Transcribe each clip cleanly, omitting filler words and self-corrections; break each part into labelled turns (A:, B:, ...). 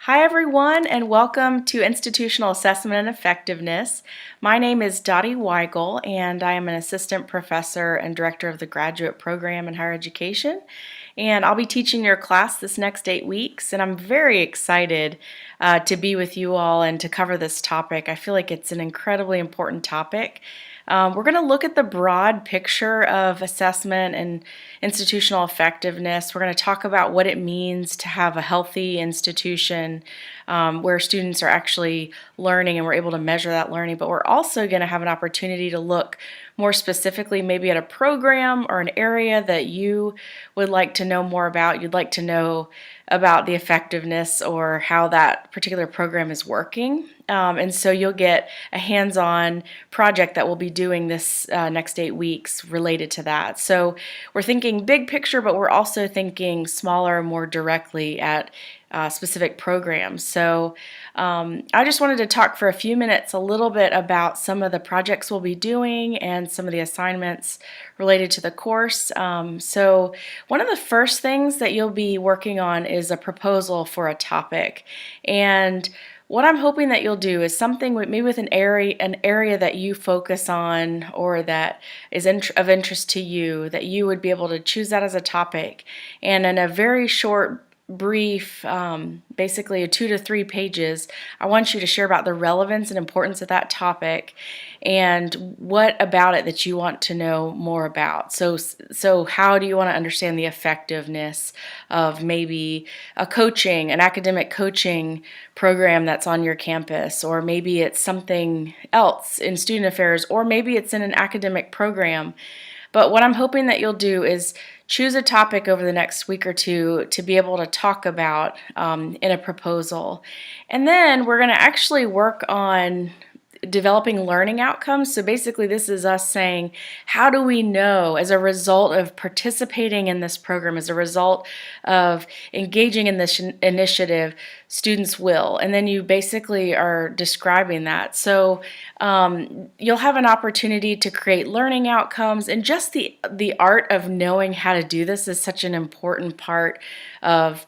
A: Hi everyone, and welcome to Institutional Assessment and Effectiveness. My name is Dottie Weigel, and I am an assistant professor and director of the graduate program in higher education. And I'll be teaching your class this next 8 weeks, and I'm very excited to be with you all and to cover this topic. I feel like it's an incredibly important topic. We're going to look at the broad picture of assessment and institutional effectiveness. We're going to talk about what it means to have a healthy institution where students are actually learning and we're able to measure that learning. But we're also going to have an opportunity to look more specifically maybe at a program or an area that you would like to know more about. You'd like to know about the effectiveness or how that particular program is working. And so you'll get a hands-on project that we'll be doing this next 8 weeks related to that. So we're thinking big picture, but we're also thinking smaller, more directly at specific programs. So I just wanted to talk for a few minutes a little bit about some of the projects we'll be doing and some of the assignments related to the course. So one of the first things that you'll be working on is a proposal for a topic. And what I'm hoping that you'll do is something maybe with an area that you focus on or that is of interest to you, that you would be able to choose that as a topic. And in a very short brief, basically 2 to 3 pages, I want you to share about the relevance and importance of that topic and what about it that you want to know more about. So how do you want to understand the effectiveness of maybe an academic coaching program that's on your campus, or maybe it's something else in student affairs, or maybe it's in an academic program. But what I'm hoping that you'll do is choose a topic over the next week or two to be able to talk about in a proposal. And then we're going to actually work on developing learning outcomes. So basically this is us saying, how do we know as a result of participating in this program, as a result of engaging in this initiative, students will? And then you basically are describing that. So you'll have an opportunity to create learning outcomes, and just the art of knowing how to do this is such an important part of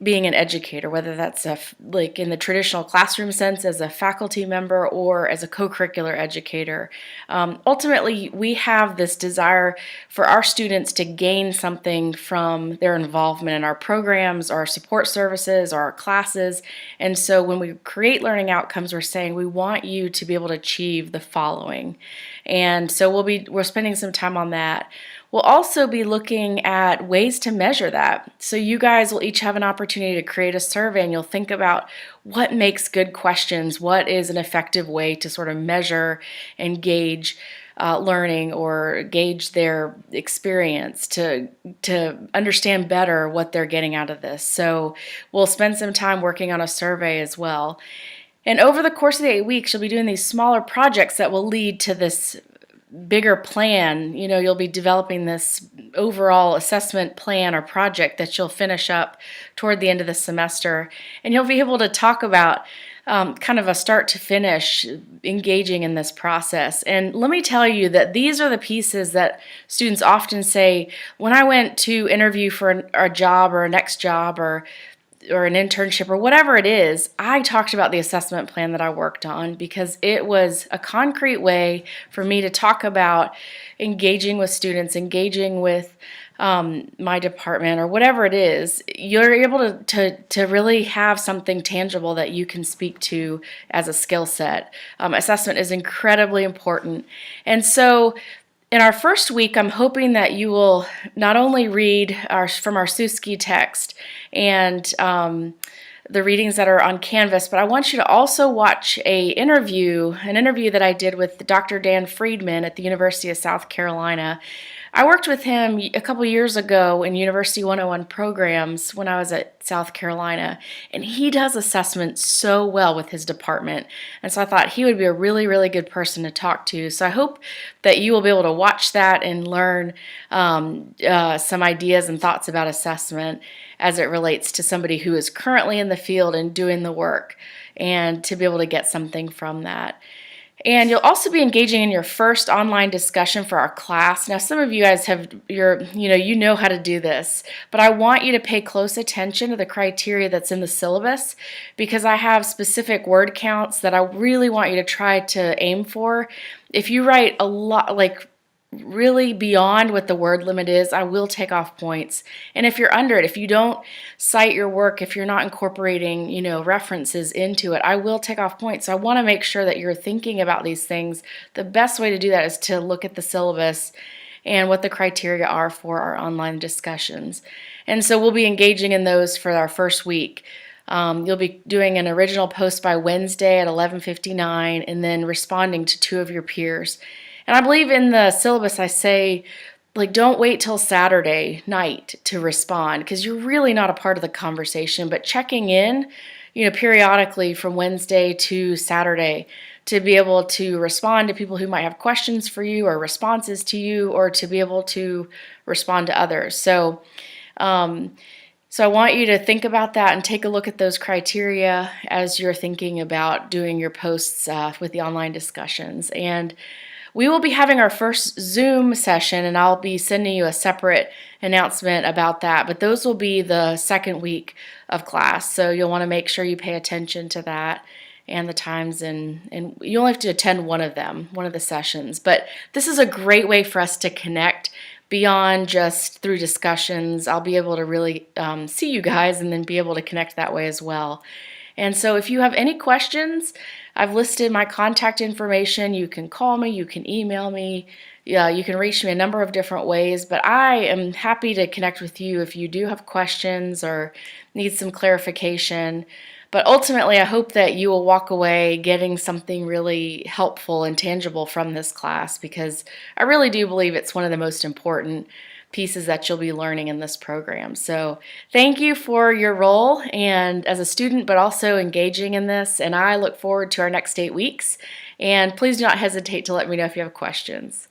A: being an educator, whether that's like in the traditional classroom sense as a faculty member or as a co-curricular educator. Ultimately, we have this desire for our students to gain something from their involvement in our programs, our support services, our classes. And so when we create learning outcomes, we're saying we want you to be able to achieve the following. And so we're spending some time on that. We'll also be looking at ways to measure that. So you guys will each have an opportunity to create a survey, and you'll think about what makes good questions, what is an effective way to sort of measure and gauge learning or gauge their experience to understand better what they're getting out of this. So we'll spend some time working on a survey as well. And over the course of the 8 weeks, you'll be doing these smaller projects that will lead to this bigger plan. You'll be developing this overall assessment plan or project that you'll finish up toward the end of the semester, and you'll be able to talk about kind of a start to finish engaging in this process. And let me tell you that these are the pieces that students often say, when I went to interview for a job or a next job or an internship or whatever it is, I talked about the assessment plan that I worked on because it was a concrete way for me to talk about engaging with students, engaging with my department or whatever it is. You're able to really have something tangible that you can speak to as a skill set. Assessment is incredibly important. And so in our first week, I'm hoping that you will not only read from our Suski text and the readings that are on Canvas, but I want you to also watch an interview that I did with Dr. Dan Friedman at the University of South Carolina. I worked with him a couple years ago in University 101 programs when I was at South Carolina, and he does assessment so well with his department, and so I thought he would be a really, really good person to talk to. So I hope that you will be able to watch that and learn some ideas and thoughts about assessment as it relates to somebody who is currently in the field and doing the work, and to be able to get something from that. And you'll also be engaging in your first online discussion for our class. Now, some of you guys you know how to do this, but I want you to pay close attention to the criteria that's in the syllabus because I have specific word counts that I really want you to try to aim for. If you write a lot, like really beyond what the word limit is, I will take off points. And if you're under it, if you don't cite your work, if you're not incorporating, references into it, I will take off points. So I want to make sure that you're thinking about these things. The best way to do that is to look at the syllabus and what the criteria are for our online discussions. And so we'll be engaging in those for our first week. You'll be doing an original post by Wednesday at 11:59 and then responding to 2 of your peers. And I believe in the syllabus I say, don't wait till Saturday night to respond because you're really not a part of the conversation, but checking in, periodically from Wednesday to Saturday to be able to respond to people who might have questions for you or responses to you or to be able to respond to others. So I want you to think about that and take a look at those criteria as you're thinking about doing your posts with the online discussions. And we will be having our first Zoom session, and I'll be sending you a separate announcement about that. But those will be the second week of class, so you'll want to make sure you pay attention to that and the times, and you only have to attend one of them, one of the sessions. But this is a great way for us to connect beyond just through discussions. I'll be able to really see you guys and then be able to connect that way as well. And so if you have any questions, I've listed my contact information. You can call me, you can email me, you can reach me a number of different ways, but I am happy to connect with you if you do have questions or need some clarification. But ultimately, I hope that you will walk away getting something really helpful and tangible from this class because I really do believe it's one of the most important pieces that you'll be learning in this program. So thank you for your role and as a student, but also engaging in this. And I look forward to our next 8 weeks. And please do not hesitate to let me know if you have questions.